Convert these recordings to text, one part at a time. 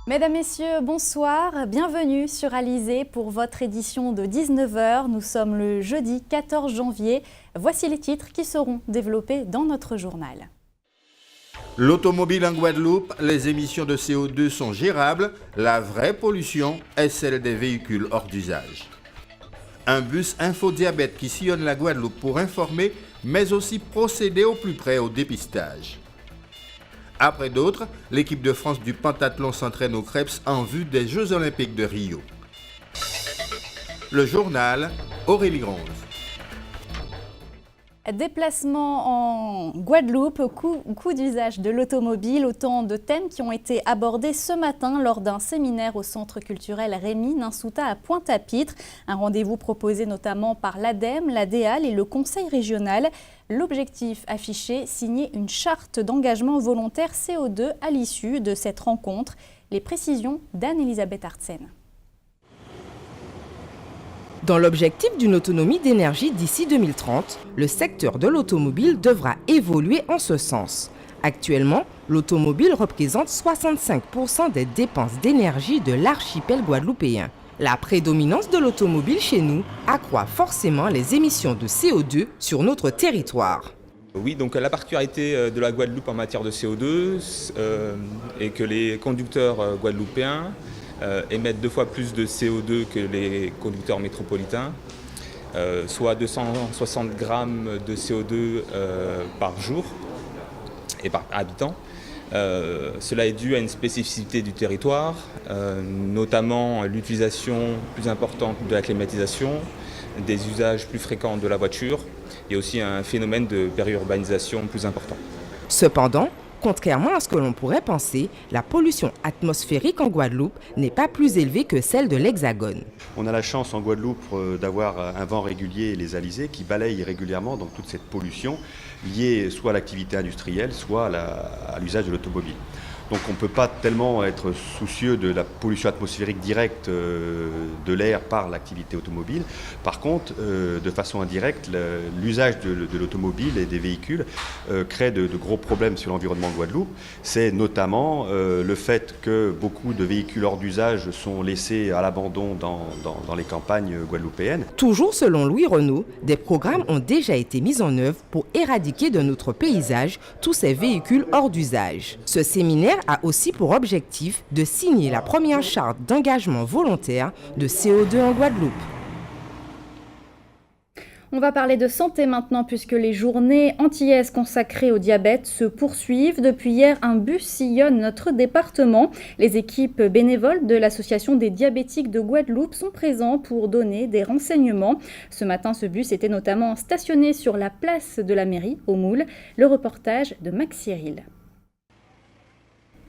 Mesdames, Messieurs, bonsoir. Bienvenue sur Alizé pour votre édition de 19h. Nous sommes le jeudi 14 janvier. Voici les titres qui seront développés dans notre journal. L'automobile en Guadeloupe, les émissions de CO2 sont gérables. La vraie pollution est celle des véhicules hors d'usage. Un bus infodiabète qui sillonne la Guadeloupe pour informer, mais aussi procéder au plus près au dépistage. Après d'autres, l'équipe de France du pentathlon s'entraîne au Krebs en vue des Jeux Olympiques de Rio. Le journal, Aurélie Gronze. Déplacement en Guadeloupe, coût d'usage de l'automobile, autant de thèmes qui ont été abordés ce matin lors d'un séminaire au Centre culturel Rémy Ninsouta à Pointe-à-Pitre. Un rendez-vous proposé notamment par l'ADEME, la DEAL et le Conseil régional. L'objectif affiché, signer une charte d'engagement volontaire CO2 à l'issue de cette rencontre. Les précisions d'Anne-Elisabeth Artsen. Dans l'objectif d'une autonomie d'énergie d'ici 2030, le secteur de l'automobile devra évoluer en ce sens. Actuellement, l'automobile représente 65% des dépenses d'énergie de l'archipel guadeloupéen. La prédominance de l'automobile chez nous accroît forcément les émissions de CO2 sur notre territoire. Oui, donc la particularité de la Guadeloupe en matière de CO2 est que les conducteurs guadeloupéens émettent 2 fois plus de CO2 que les conducteurs métropolitains, soit 260 grammes de CO2 par jour et par habitant. Cela est dû à une spécificité du territoire, notamment l'utilisation plus importante de la climatisation, des usages plus fréquents de la voiture et aussi un phénomène de périurbanisation plus important. Cependant, contrairement à ce que l'on pourrait penser, la pollution atmosphérique en Guadeloupe n'est pas plus élevée que celle de l'Hexagone. On a la chance en Guadeloupe d'avoir un vent régulier et les alizés qui balayent régulièrement donc toute cette pollution liée soit à l'activité industrielle, soit à l'usage de l'automobile. Donc on ne peut pas tellement être soucieux de la pollution atmosphérique directe de l'air par l'activité automobile. Par contre, de façon indirecte, l'usage de l'automobile et des véhicules crée de gros problèmes sur l'environnement de Guadeloupe. C'est notamment le fait que beaucoup de véhicules hors d'usage sont laissés à l'abandon dans les campagnes guadeloupéennes. Toujours selon Louis Renaud, des programmes ont déjà été mis en œuvre pour éradiquer de notre paysage tous ces véhicules hors d'usage. Ce séminaire a aussi pour objectif de signer la première charte d'engagement volontaire de CO2 en Guadeloupe. On va parler de santé maintenant puisque les journées antillaises consacrées au diabète se poursuivent. Depuis hier, un bus sillonne notre département. Les équipes bénévoles de l'Association des diabétiques de Guadeloupe sont présents pour donner des renseignements. Ce matin, ce bus était notamment stationné sur la place de la mairie, au Moule. Le reportage de Max Cyril.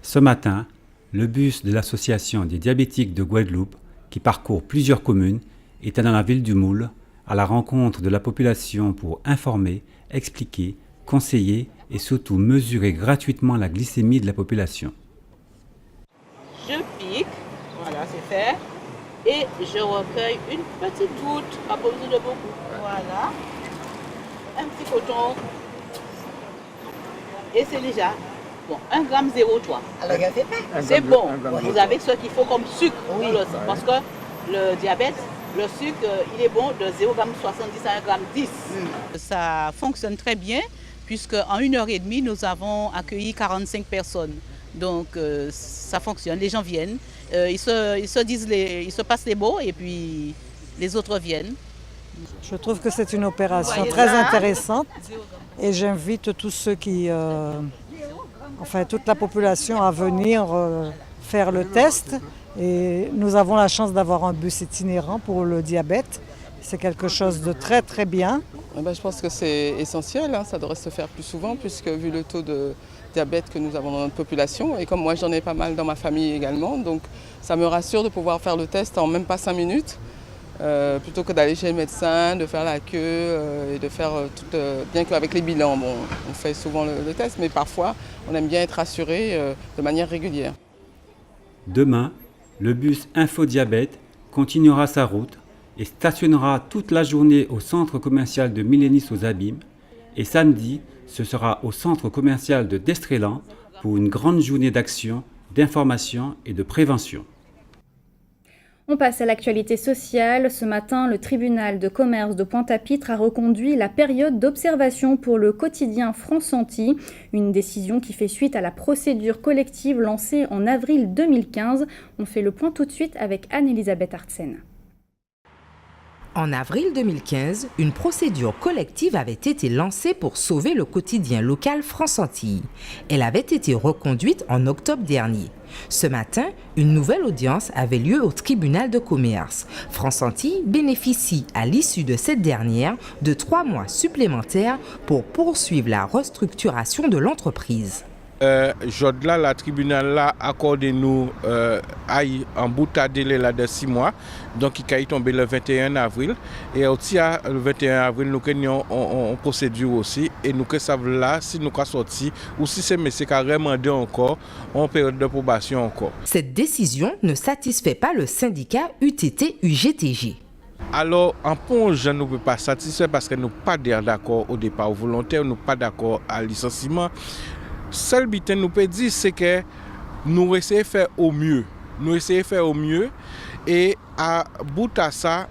Ce matin, le bus de l'Association des diabétiques de Guadeloupe, qui parcourt plusieurs communes, était dans la ville du Moule, à la rencontre de la population pour informer, expliquer, conseiller et surtout mesurer gratuitement la glycémie de la population. Je pique, voilà c'est fait, et je recueille une petite goutte, pas besoin de beaucoup, voilà, un petit coton, et c'est déjà... Bon, 1 gramme 0,3. Alors, c'est bon. Vous avez ce qu'il faut comme sucre pour le sang. Parce que le diabète, le sucre, il est bon de 0,70 à 1,10 g. Ça fonctionne très bien, puisque en 1h30, nous avons accueilli 45 personnes. Donc, ça fonctionne. Les gens viennent, ils se passent les mots et puis les autres viennent. Je trouve que c'est une opération très intéressante et j'invite tous ceux qui... toute la population à venir faire le test. Et nous avons la chance d'avoir un bus itinérant pour le diabète. C'est quelque chose de très très bien. Je pense que c'est essentiel, ça devrait se faire plus souvent puisque vu le taux de diabète que nous avons dans notre population et comme moi j'en ai pas mal dans ma famille également, donc ça me rassure de pouvoir faire le test en même pas 5 minutes. Plutôt que d'aller chez le médecin, de faire la queue et de faire tout, bien qu'avec les bilans, on fait souvent le test, mais parfois on aime bien être rassuré de manière régulière. Demain, le bus Infodiabète continuera sa route et stationnera toute la journée au centre commercial de Millénis aux Abîmes. Et samedi, ce sera au centre commercial de Destrélan pour une grande journée d'action d'information et de prévention. On passe à l'actualité sociale. Ce matin, le tribunal de commerce de Pointe-à-Pitre a reconduit la période d'observation pour le quotidien France-Antilles, une décision qui fait suite à la procédure collective lancée en avril 2015. On fait le point tout de suite avec Anne-Elisabeth Artsen. En avril 2015, une procédure collective avait été lancée pour sauver le quotidien local France-Antilles. Elle avait été reconduite en octobre dernier. Ce matin, une nouvelle audience avait lieu au tribunal de commerce. France-Antilles bénéficie à l'issue de cette dernière de 3 mois supplémentaires pour poursuivre la restructuration de l'entreprise. Jodla, la tribunal là accorde nous en bout de délai là de 6 mois, donc il a tombé le 21 avril et aussi le 21 avril nous avons en procédure aussi et nous que ça là si nous avons sorti ou si c'est monsieur qui a demandé encore en période de probation encore. Cette décision ne satisfait pas le syndicat UTT-UGTG. Alors, en ponge, je ne peux pas satisfaire parce que nous pas d'accord au départ volontaire, nous pas d'accord à licenciement. Seul but nous peut dire c'est que nous essayons de faire au mieux. Nous essayons de faire au mieux et à bout de ça,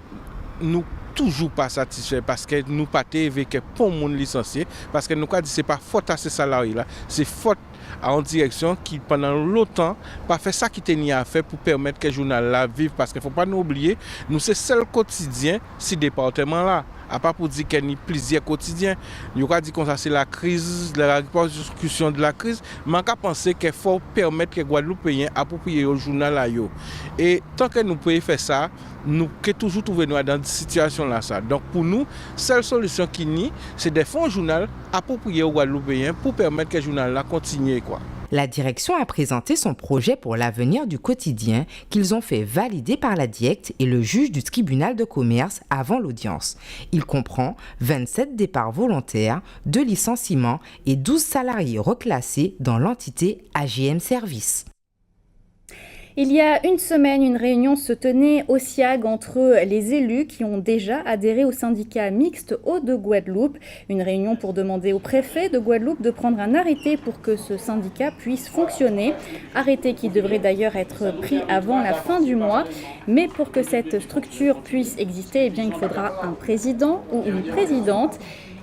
nous toujours pas satisfaits parce que nous pas avec pour monde licencié parce que nous avons dit c'est pas faute à ces salariés là, c'est faute en direction qui pendant longtemps pas fait ça qui tenait à faire pour permettre que le journal là vive parce qu'il faut pas nous oublier nous c'est seul quotidien si département là à part pour dire qu'il y a plusieurs quotidiens nous avons dit que c'est la crise la discussion de la crise mais on a pensé qu'il faut permettre que Guadeloupéens approprient au journal là yo et tant que nous pouvons faire ça nous que toujours trouver nous dans cette situation là ça donc pour nous seule solution qui nie c'est de faire un journal approprié aux Guadeloupéens pour permettre que le journal là continue quoi. La direction a présenté son projet pour l'avenir du quotidien qu'ils ont fait valider par la DIECT et le juge du tribunal de commerce avant l'audience. Il comprend 27 départs volontaires, 2 licenciements et 12 salariés reclassés dans l'entité AGM Service. Il y a une semaine, une réunion se tenait au SIAG entre les élus qui ont déjà adhéré au syndicat mixte Eau de Guadeloupe. Une réunion pour demander au préfet de Guadeloupe de prendre un arrêté pour que ce syndicat puisse fonctionner. Arrêté qui devrait d'ailleurs être pris avant la fin du mois. Mais pour que cette structure puisse exister, eh bien, il faudra un président ou une présidente.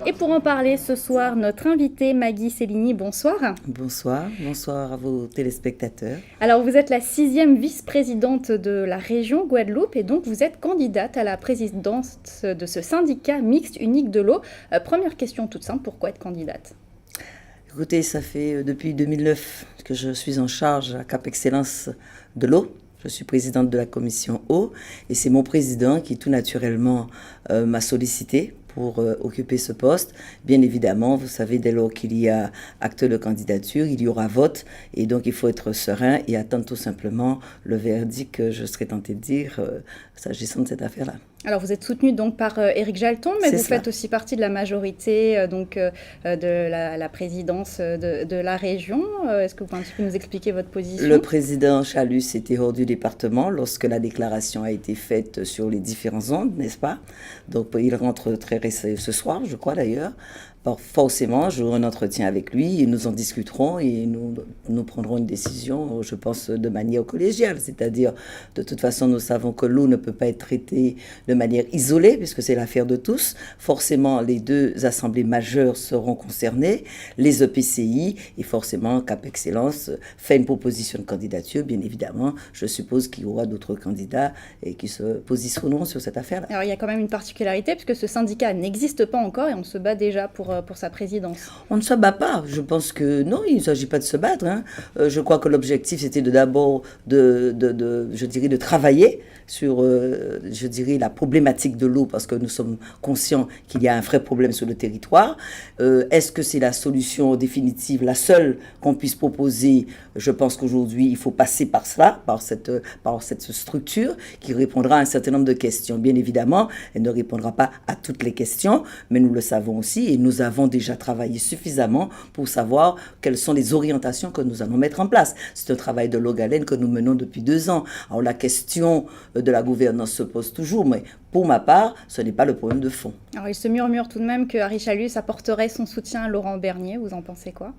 Et pour en parler ce soir, notre invitée Maggie Cellini, bonsoir. Bonsoir, bonsoir à vos téléspectateurs. Alors vous êtes la 6e vice-présidente de la région Guadeloupe et donc vous êtes candidate à la présidence de ce syndicat mixte unique de l'eau. Première question toute simple, pourquoi être candidate ? Écoutez, ça fait depuis 2009 que je suis en charge à Cap Excellence de l'eau. Je suis présidente de la commission eau et c'est mon président qui tout naturellement m'a sollicité pour occuper ce poste. Bien évidemment, vous savez, dès lors qu'il y a acte de candidature, il y aura vote. Et donc, il faut être serein et attendre tout simplement le verdict, je serais tentée de dire, s'agissant de cette affaire-là. Alors, vous êtes soutenue donc par Éric Jalton, mais vous faites aussi partie de la majorité de la présidence de la région. Est-ce que vous pouvez un petit peu nous expliquer votre position ? Le président Chalus était hors du département lorsque la déclaration a été faite sur les différentes ondes, n'est-ce pas ? Donc, il rentre très récemment, ce soir, je crois d'ailleurs. Forcément, j'aurai un entretien avec lui et nous en discuterons et nous prendrons une décision, je pense, de manière collégiale. C'est-à-dire, de toute façon, nous savons que l'eau ne peut pas être traitée de manière isolée puisque c'est l'affaire de tous. Forcément, les 2 assemblées majeures seront concernées, les EPCI et forcément, Cap Excellence fait une proposition de candidature. Bien évidemment, je suppose qu'il y aura d'autres candidats et qui se positionneront sur cette affaire-là. Alors, il y a quand même une particularité puisque ce syndicat n'existe pas encore et on se bat déjà pour sa présidence. On ne se bat pas. Je pense que non, il ne s'agit pas de se battre. Je crois que l'objectif, c'était d'abord de travailler sur, la problématique de l'eau, parce que nous sommes conscients qu'il y a un vrai problème sur le territoire. Est-ce que c'est la solution définitive, la seule qu'on puisse proposer ? Je pense qu'aujourd'hui, il faut passer par cela, par cette structure qui répondra à un certain nombre de questions. Bien évidemment, elle ne répondra pas à toutes les questions, mais nous le savons aussi et nous avons déjà travaillé suffisamment pour savoir quelles sont les orientations que nous allons mettre en place. C'est un travail de longue haleine que nous menons depuis 2 ans. Alors la question de la gouvernance se pose toujours, mais pour ma part, ce n'est pas le problème de fond. Alors il se murmure tout de même que Harry Chalus apporterait son soutien à Laurent Bernier. Vous en pensez quoi ?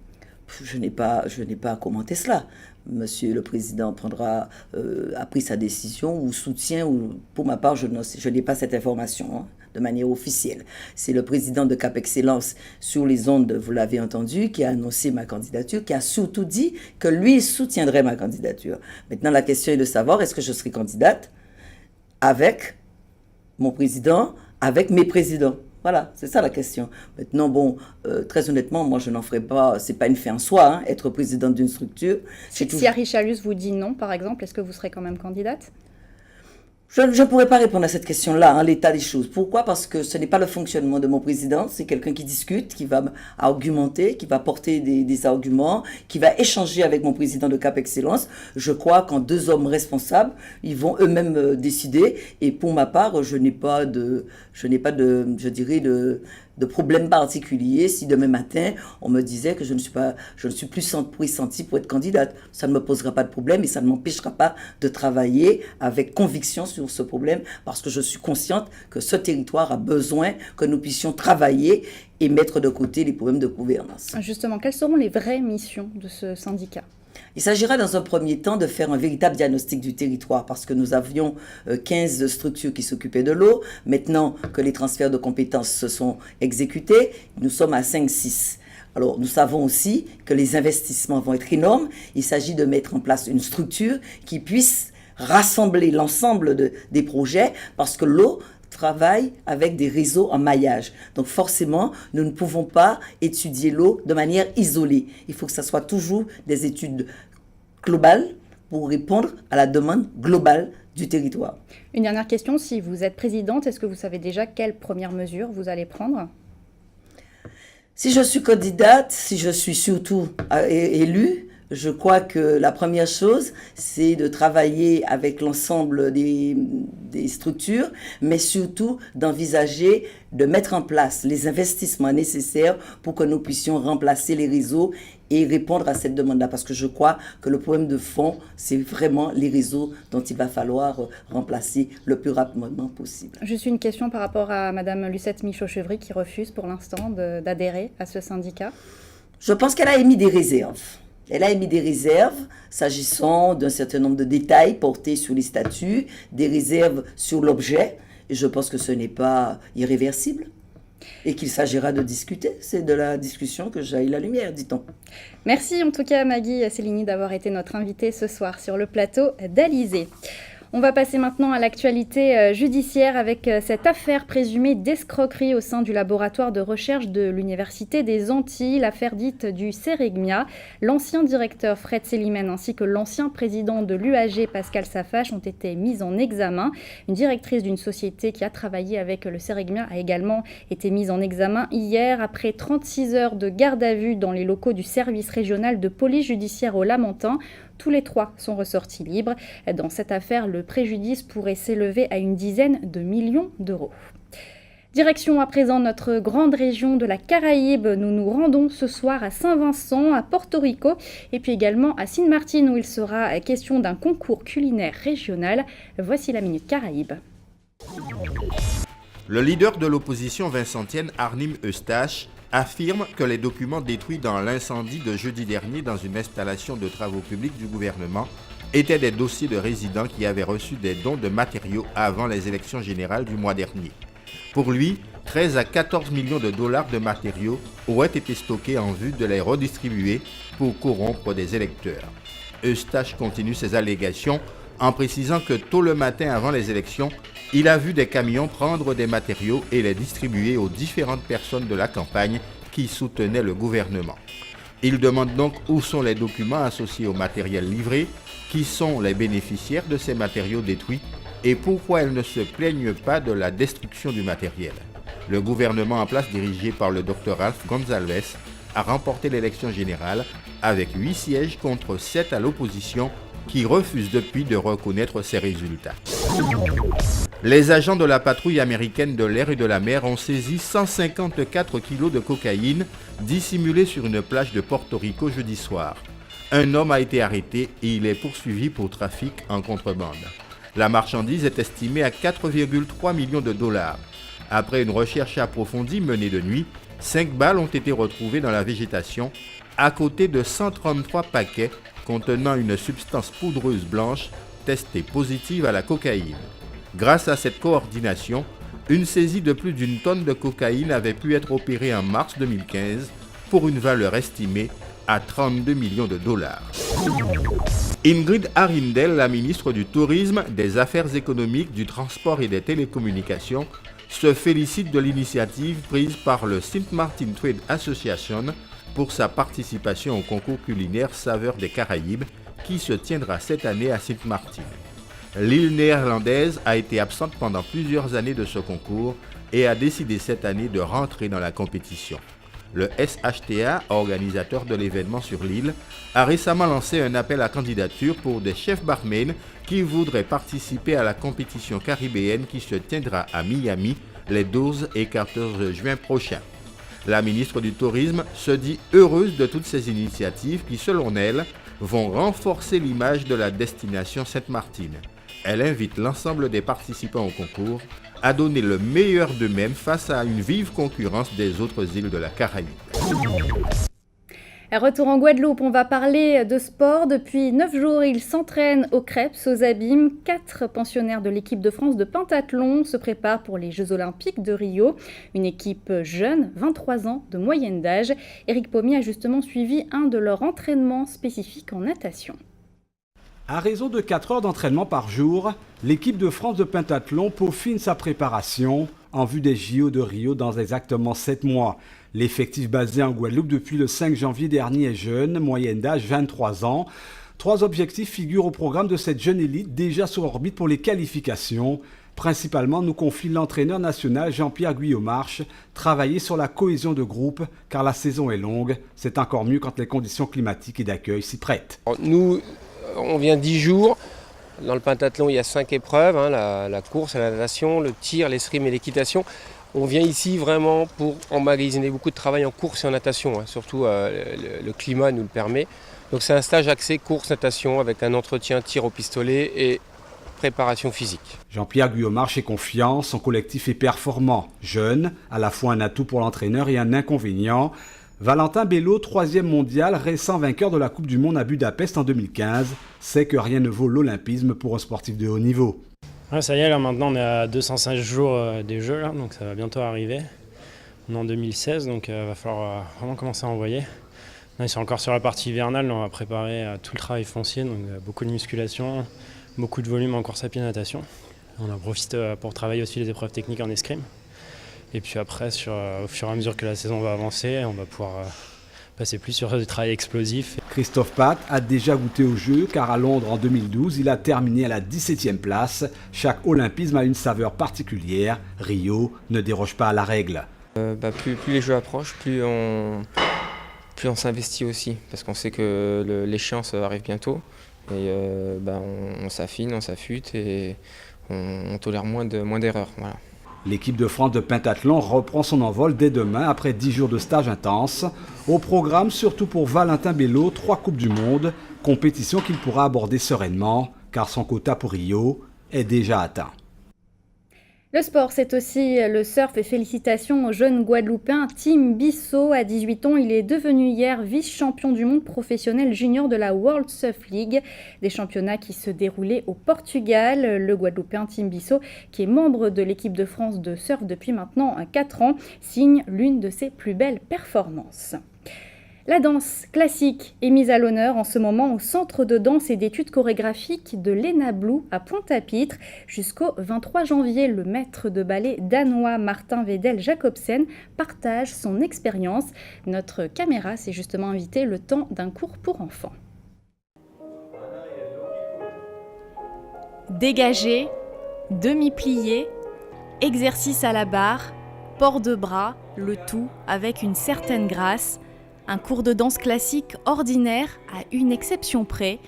je n'ai pas à commenter cela. Monsieur le Président a pris sa décision ou soutient, ou pour ma part, je n'ai pas cette information de manière officielle. C'est le président de Cap Excellence sur les ondes, vous l'avez entendu, qui a annoncé ma candidature, qui a surtout dit que lui soutiendrait ma candidature. Maintenant, la question est de savoir, est-ce que je serai candidate avec mon président, avec mes présidents? Voilà, c'est ça la question. Maintenant, très honnêtement, moi je n'en ferai pas, c'est pas une fin en soi, être présidente d'une structure. Si Harry Chalus vous dit non, par exemple, est-ce que vous serez quand même candidate ? Je ne pourrais pas répondre à cette question-là, l'état des choses. Pourquoi ? Parce que ce n'est pas le fonctionnement de mon président, c'est quelqu'un qui discute, qui va argumenter, qui va porter des arguments, qui va échanger avec mon président de Cap Excellence. Je crois qu'en deux hommes responsables, ils vont eux-mêmes décider. Et pour ma part, je n'ai pas de problème particulier si demain matin on me disait que je ne suis plus pressentie pour être candidate. Ça ne me posera pas de problème et ça ne m'empêchera pas de travailler avec conviction sur ce problème, parce que je suis consciente que ce territoire a besoin que nous puissions travailler et mettre de côté les problèmes de gouvernance. Justement, quelles seront les vraies missions de ce syndicat ? Il s'agira dans un premier temps de faire un véritable diagnostic du territoire, parce que nous avions 15 structures qui s'occupaient de l'eau. Maintenant que les transferts de compétences se sont exécutés, nous sommes à 5-6. Alors nous savons aussi que les investissements vont être énormes. Il s'agit de mettre en place une structure qui puisse rassembler l'ensemble des projets, parce que l'eau travaille avec des réseaux en maillage. Donc forcément, nous ne pouvons pas étudier l'eau de manière isolée. Il faut que ce soit toujours des études globales pour répondre à la demande globale du territoire. Une dernière question, si vous êtes présidente, est-ce que vous savez déjà quelles premières mesures vous allez prendre ? Si je suis candidate, si je suis surtout élue, je crois que la première chose, c'est de travailler avec l'ensemble des structures, mais surtout d'envisager de mettre en place les investissements nécessaires pour que nous puissions remplacer les réseaux et répondre à cette demande-là. Parce que je crois que le problème de fond, c'est vraiment les réseaux dont il va falloir remplacer le plus rapidement possible. Juste une question par rapport à Mme Lucette Michaud-Chevry qui refuse pour l'instant d'adhérer à ce syndicat. Je pense qu'elle a émis des réserves. Elle a émis des réserves s'agissant d'un certain nombre de détails portés sur les statuts, des réserves sur l'objet, et je pense que ce n'est pas irréversible et qu'il s'agira de discuter. C'est de la discussion que jaillit la lumière, dit-on. Merci en tout cas Maggie Cellini d'avoir été notre invitée ce soir sur le plateau d'Alizé. On va passer maintenant à l'actualité judiciaire avec cette affaire présumée d'escroquerie au sein du laboratoire de recherche de l'Université des Antilles, l'affaire dite du Cérégmia. L'ancien directeur Fred Célimène ainsi que l'ancien président de l'UAG Pascal Safache ont été mis en examen. Une directrice d'une société qui a travaillé avec le Cérégmia a également été mise en examen hier après 36 heures de garde à vue dans les locaux du service régional de police judiciaire au Lamentin. Tous les trois sont ressortis libres. Dans cette affaire, le préjudice pourrait s'élever à une dizaine de millions d'euros. Direction à présent notre grande région de la Caraïbe. Nous nous rendons ce soir à Saint-Vincent, à Porto Rico et puis également à Sint Maarten où il sera question d'un concours culinaire régional. Voici la Minute Caraïbe. Le leader de l'opposition vincentienne, Arnim Eustache, affirme que les documents détruits dans l'incendie de jeudi dernier dans une installation de travaux publics du gouvernement étaient des dossiers de résidents qui avaient reçu des dons de matériaux avant les élections générales du mois dernier. Pour lui, 13 à 14 millions de dollars de matériaux auraient été stockés en vue de les redistribuer pour corrompre des électeurs. Eustache continue ses allégations en précisant que tôt le matin avant les élections, il a vu des camions prendre des matériaux et les distribuer aux différentes personnes de la campagne qui soutenaient le gouvernement. Il demande donc où sont les documents associés au matériel livré, qui sont les bénéficiaires de ces matériaux détruits et pourquoi elles ne se plaignent pas de la destruction du matériel. Le gouvernement en place dirigé par le Dr Ralph Gonzalez a remporté l'élection générale avec 8 sièges contre 7 à l'opposition qui refuse depuis de reconnaître ces résultats. Les agents de la patrouille américaine de l'air et de la mer ont saisi 154 kilos de cocaïne dissimulée sur une plage de Porto Rico jeudi soir. Un homme a été arrêté et il est poursuivi pour trafic en contrebande. La marchandise est estimée à 4,3 millions de dollars. Après une recherche approfondie menée de nuit, 5 balles ont été retrouvées dans la végétation à côté de 133 paquets contenant une substance poudreuse blanche testée positive à la cocaïne. Grâce à cette coordination, une saisie de plus d'une tonne de cocaïne avait pu être opérée en mars 2015 pour une valeur estimée à 32 millions de dollars. Ingrid Arindel, la ministre du Tourisme, des Affaires économiques, du Transport et des Télécommunications, se félicite de l'initiative prise par le Sint Maarten Trade Association pour sa participation au concours culinaire Saveurs des Caraïbes qui se tiendra cette année à Sint Maarten. L'île néerlandaise a été absente pendant plusieurs années de ce concours et a décidé cette année de rentrer dans la compétition. Le SHTA, organisateur de l'événement sur l'île, a récemment lancé un appel à candidature pour des chefs barmen qui voudraient participer à la compétition caribéenne qui se tiendra à Miami les 12 et 14 juin prochains. La ministre du Tourisme se dit heureuse de toutes ces initiatives qui, selon elle, vont renforcer l'image de la destination Sainte-Martine. Elle invite l'ensemble des participants au concours à donner le meilleur d'eux-mêmes face à une vive concurrence des autres îles de la Caraïbe. Retour en Guadeloupe, on va parler de sport. Depuis 9 jours, ils s'entraînent aux crêpes, aux abîmes. 4 pensionnaires de l'équipe de France de pentathlon se préparent pour les Jeux Olympiques de Rio. Une équipe jeune, 23 ans de moyenne d'âge. Éric Pommier a justement suivi un de leurs entraînements spécifiques en natation. À raison de 4 heures d'entraînement par jour, l'équipe de France de pentathlon peaufine sa préparation en vue des JO de Rio dans exactement 7 mois. L'effectif basé en Guadeloupe depuis le 5 janvier dernier est jeune, moyenne d'âge 23 ans. 3 objectifs figurent au programme de cette jeune élite déjà sur orbite pour les qualifications. Principalement, nous confie l'entraîneur national Jean-Pierre Guyomarche, travailler sur la cohésion de groupe car la saison est longue. C'est encore mieux quand les conditions climatiques et d'accueil s'y prêtent. Nous, on vient 10 jours. Dans le pentathlon, il y a 5 épreuves, la course, la natation, le tir, l'escrime et l'équitation. On vient ici vraiment pour emmagasiner beaucoup de travail en course et en natation, surtout le climat nous le permet. Donc c'est un stage axé course-natation avec un entretien tir au pistolet et préparation physique. Jean-Pierre Guyomarche est confiant, son collectif est performant, jeune, à la fois un atout pour l'entraîneur et un inconvénient. Valentin Bello, 3e mondial, récent vainqueur de la Coupe du Monde à Budapest en 2015, sait que rien ne vaut l'olympisme pour un sportif de haut niveau. Ouais, ça y est, là maintenant on est à 205 jours des Jeux, là, donc ça va bientôt arriver. On est en 2016, donc il va falloir vraiment commencer à envoyer. Là, ils sont encore sur la partie hivernale, on va préparer tout le travail foncier, donc beaucoup de musculation, beaucoup de volume en course à pied et natation. On en profite pour travailler aussi les épreuves techniques en escrime. Et puis après, au fur et à mesure que la saison va avancer, on va pouvoir passer plus sur du travail explosif. Christophe Pat a déjà goûté au jeu car à Londres en 2012, il a terminé à la 17e place. Chaque olympisme a une saveur particulière. Rio ne déroge pas à la règle. Plus les jeux approchent, plus on s'investit aussi. Parce qu'on sait que l'échéance arrive bientôt. Et on s'affine, on s'affûte et on tolère moins d'erreurs. Voilà. L'équipe de France de pentathlon reprend son envol dès demain après 10 jours de stage intense. Au programme, surtout pour Valentin Bello, 3 Coupes du Monde, compétition qu'il pourra aborder sereinement car son quota pour Rio est déjà atteint. Le sport, c'est aussi le surf et félicitations au jeune Guadeloupéen Tim Bissot. À 18 ans, il est devenu hier vice-champion du monde professionnel junior de la World Surf League. Des championnats qui se déroulaient au Portugal. Le Guadeloupéen Tim Bissot, qui est membre de l'équipe de France de surf depuis maintenant 4 ans, signe l'une de ses plus belles performances. La danse classique est mise à l'honneur en ce moment au Centre de danse et d'études chorégraphiques de l'ENABLU à Pointe-à-Pitre. Jusqu'au 23 janvier, le maître de ballet danois Martin Vedel Jacobsen partage son expérience. Notre caméra s'est justement invitée le temps d'un cours pour enfants. Dégagé, demi-plié, exercice à la barre, port de bras, le tout avec une certaine grâce. Un cours de danse classique ordinaire à une exception près.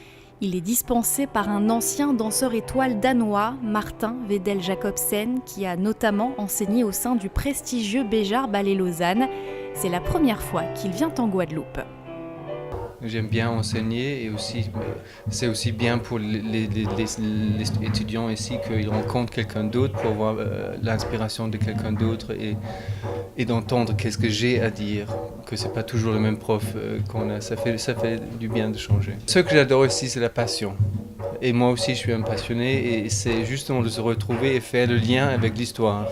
Il est dispensé par un ancien danseur étoile danois, Martin Vedel Jacobsen, qui a notamment enseigné au sein du prestigieux Béjar Ballet Lausanne. C'est la première fois qu'il vient en Guadeloupe. J'aime bien enseigner et aussi c'est aussi bien pour les étudiants ici qu'ils rencontrent quelqu'un d'autre pour avoir l'inspiration de quelqu'un d'autre et d'entendre qu'est-ce que j'ai à dire, que c'est pas toujours le même prof qu'on a. Ça fait du bien de changer. Ce que j'adore ici, c'est la passion. Et moi aussi, je suis un passionné et c'est justement de se retrouver et faire le lien avec l'histoire.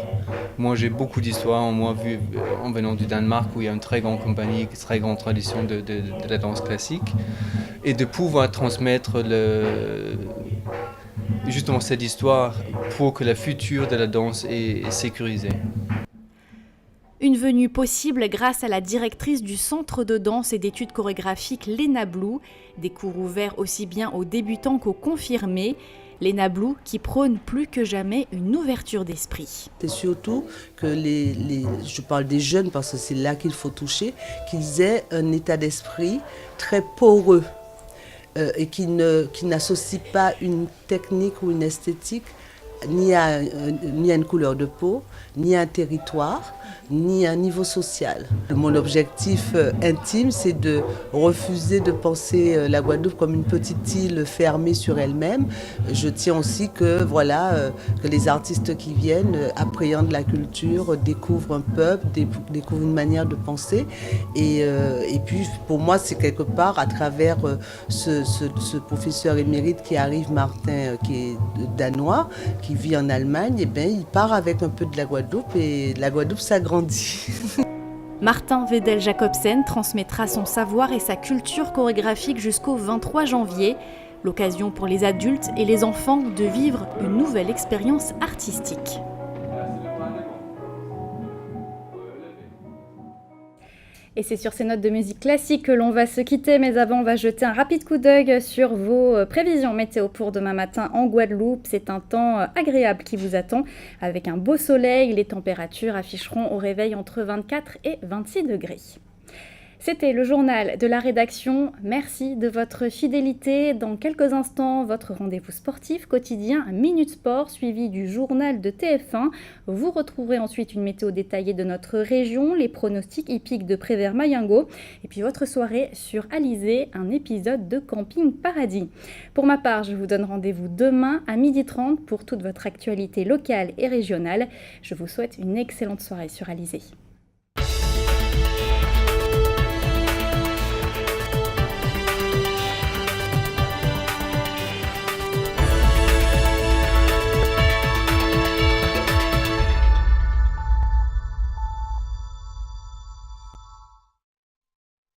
Moi, j'ai beaucoup d'histoires en moi, vu en venant du Danemark où il y a une très grande compagnie, une très grande tradition de la danse classique. Et de pouvoir transmettre justement cette histoire pour que la future de la danse est sécurisée. Une venue possible grâce à la directrice du Centre de danse et d'études chorégraphiques Léna Blou, des cours ouverts aussi bien aux débutants qu'aux confirmés. Léna Blou qui prône plus que jamais une ouverture d'esprit. C'est surtout que je parle des jeunes parce que c'est là qu'il faut toucher, qu'ils aient un état d'esprit très poreux et qui n'associent pas une technique ou une esthétique ni à une couleur de peau, ni à un territoire, ni à un niveau social. Mon objectif intime, c'est de refuser de penser la Guadeloupe comme une petite île fermée sur elle-même. Je tiens aussi que les artistes qui viennent appréhendent la culture, découvrent un peuple, découvrent une manière de penser. Et puis, pour moi, c'est quelque part à travers ce professeur émérite qui arrive, Martin, qui est danois, qui vit en Allemagne, et bien, il part avec un peu de la Guadeloupe et la Guadeloupe s'agrandit. Martin Wedel-Jacobsen transmettra son savoir et sa culture chorégraphique jusqu'au 23 janvier. L'occasion pour les adultes et les enfants de vivre une nouvelle expérience artistique. Et c'est sur ces notes de musique classique que l'on va se quitter, mais avant on va jeter un rapide coup d'œil sur vos prévisions météo pour demain matin en Guadeloupe. C'est un temps agréable qui vous attend avec un beau soleil. Les températures afficheront au réveil entre 24 et 26 degrés. C'était le journal de la rédaction. Merci de votre fidélité. Dans quelques instants, votre rendez-vous sportif quotidien Minute Sport, suivi du journal de TF1. Vous retrouverez ensuite une météo détaillée de notre région, les pronostics hippiques de Prévert-Mayengo, et puis votre soirée sur Alizé, un épisode de Camping Paradis. Pour ma part, je vous donne rendez-vous demain à 12h30 pour toute votre actualité locale et régionale. Je vous souhaite une excellente soirée sur Alizé.